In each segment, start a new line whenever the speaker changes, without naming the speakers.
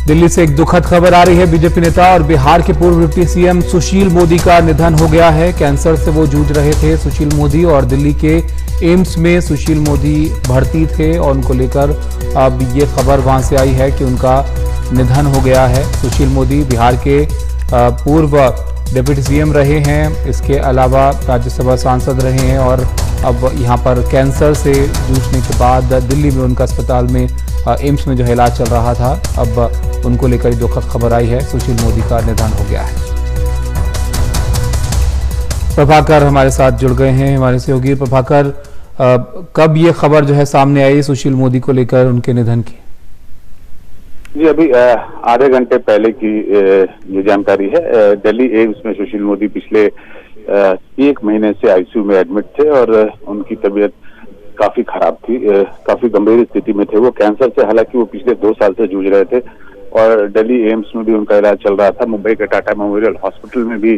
दिल्ली से एक दुखद खबर आ रही है। बीजेपी नेता और बिहार के पूर्व डिप्टी सीएम सुशील मोदी का निधन हो गया है। कैंसर से वो जूझ रहे थे सुशील मोदी और दिल्ली के एम्स में सुशील मोदी भर्ती थे और उनको लेकर अब ये खबर वहां से आई है कि उनका निधन हो गया है। सुशील मोदी बिहार के पूर्व डिप्टी सीएम रहे हैं, इसके अलावा राज्यसभा सांसद रहे हैं और अब यहाँ पर कैंसर से जूझने के बाद दिल्ली में उनका अस्पताल में एम्स में जो है इलाज चल रहा था, अब उनको लेकर दुखद खबर आई है। सुशील मोदी का निधन हो गया है। प्रभाकर हमारे साथ जुड़ गए हैं, हमारे सहयोगी। प्रभाकर, कब ये खबर जो है सामने आई सुशील मोदी को लेकर उनके निधन की?
जी, अभी आधे घंटे पहले की ये जानकारी है। दिल्ली एम्स में सुशील मोदी पिछले 1 महीने से आईसीयू में एडमिट थे और उनकी तबीयत काफी खराब थी, काफी गंभीर स्थिति में थे वो कैंसर से। हालांकि वो पिछले 2 साल से जूझ रहे थे और दिल्ली एम्स में भी उनका इलाज चल रहा था। मुंबई के टाटा मेमोरियल हॉस्पिटल में भी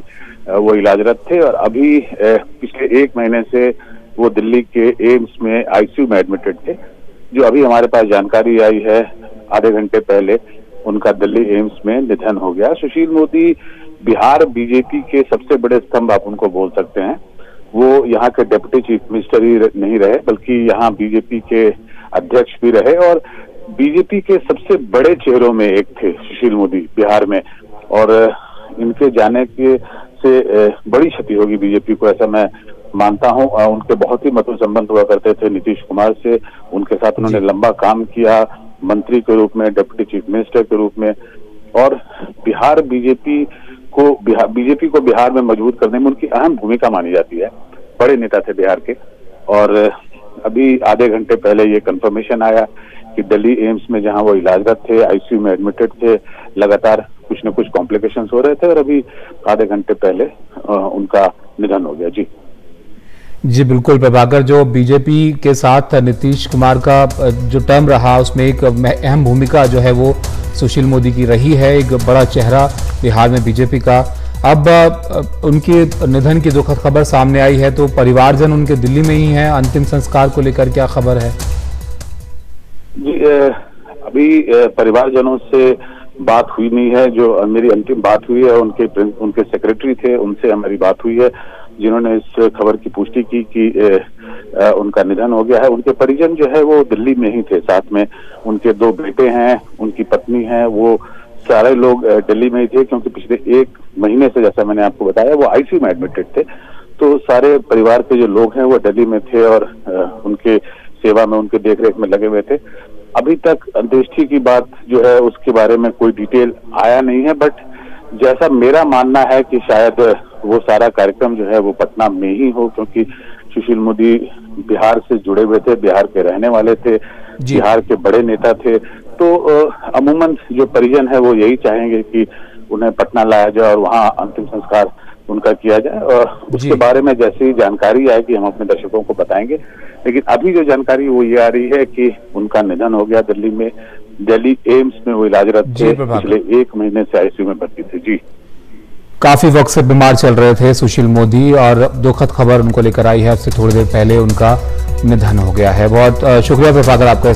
वो इलाजरत थे और अभी पिछले 1 महीने से वो दिल्ली के एम्स में आईसीयू में एडमिटेड थे। जो अभी हमारे पास जानकारी आई है आधे घंटे पहले, उनका दिल्ली एम्स में निधन हो गया। सुशील मोदी बिहार बीजेपी के सबसे बड़े स्तंभ आप उनको बोल सकते हैं। वो यहाँ के डिप्टी चीफ मिनिस्टर ही नहीं रहे बल्कि यहाँ बीजेपी के अध्यक्ष भी रहे और बीजेपी के सबसे बड़े चेहरों में एक थे सुशील मोदी बिहार में। और इनके जाने के से बड़ी क्षति होगी बीजेपी को, ऐसा मैं मानता हूं। उनके बहुत ही मधुर संबंध हुआ करते थे नीतीश कुमार से, उनके साथ उन्होंने लंबा काम किया मंत्री के रूप में, डिप्टी चीफ मिनिस्टर के रूप में। और बिहार बीजेपी को बिहार में मजबूत करने में उनकी अहम भूमिका मानी जाती है। बड़े नेता थे बिहार के। और अभी आधे घंटे पहले ये कंफर्मेशन आया कि दिल्ली एम्स में जहां वो इलाजरत थे, आईसीयू में एडमिटेड थे, लगातार कुछ न कुछ कॉम्प्लिकेशंस हो रहे थे और अभी आधे घंटे पहले उनका निधन हो गया।
जी बिल्कुल प्रभाकर, जो बीजेपी के साथ नीतीश कुमार का जो टर्म रहा उसमें एक अहम भूमिका जो है वो सुशील मोदी की रही है, एक बड़ा चेहरा बिहार में बीजेपी का। अब उनके निधन की दुखद खबर सामने आई है तो परिवारजन उनके दिल्ली में ही हैं। अंतिम संस्कार को लेकर क्या खबर है?
जी, अभी परिवारजनों से बात हुई नहीं है। जो मेरी अंतिम बात हुई है उनके सेक्रेटरी थे, उनसे हमारी बात हुई है जिन्होंने इस खबर की पुष्टि की कि उनका निधन हो गया है। उनके परिजन जो है वो दिल्ली में ही थे, साथ में उनके 2 बेटे हैं, उनकी पत्नी है, वो सारे लोग दिल्ली में ही थे क्योंकि पिछले 1 महीने से, जैसा मैंने आपको बताया, वो आईसीयू में एडमिटेड थे। तो सारे परिवार के जो लोग हैं वो दिल्ली में थे और उनके सेवा में, उनके देखरेख में लगे हुए थे। अभी तक अंत्येष्टि की बात जो है उसके बारे में कोई डिटेल आया नहीं है, बट जैसा मेरा मानना है कि शायद वो सारा कार्यक्रम जो है वो पटना में ही हो, क्योंकि सुशील मोदी बिहार से जुड़े हुए थे, बिहार के रहने वाले थे, बिहार के बड़े नेता थे। तो अमूमन जो परिजन है वो यही चाहेंगे कि उन्हें पटना लाया जाए और वहाँ अंतिम संस्कार उनका किया जाए। और उसके बारे में जैसे ही जानकारी आएगी हम अपने दर्शकों को बताएंगे। लेकिन अभी जो जानकारी वो ये आ रही है कि उनका निधन हो गया दिल्ली में। दिल्ली एम्स में वो इलाजरत थे, पिछले 1 महीने से आईसीयू में भर्ती थे। जी,
काफी वक्त से बीमार चल रहे थे सुशील मोदी और दुखद खबर उनको लेकर आई है। अब से थोड़ी देर पहले उनका निधन हो गया है। बहुत शुक्रिया प्रभाकर आपका।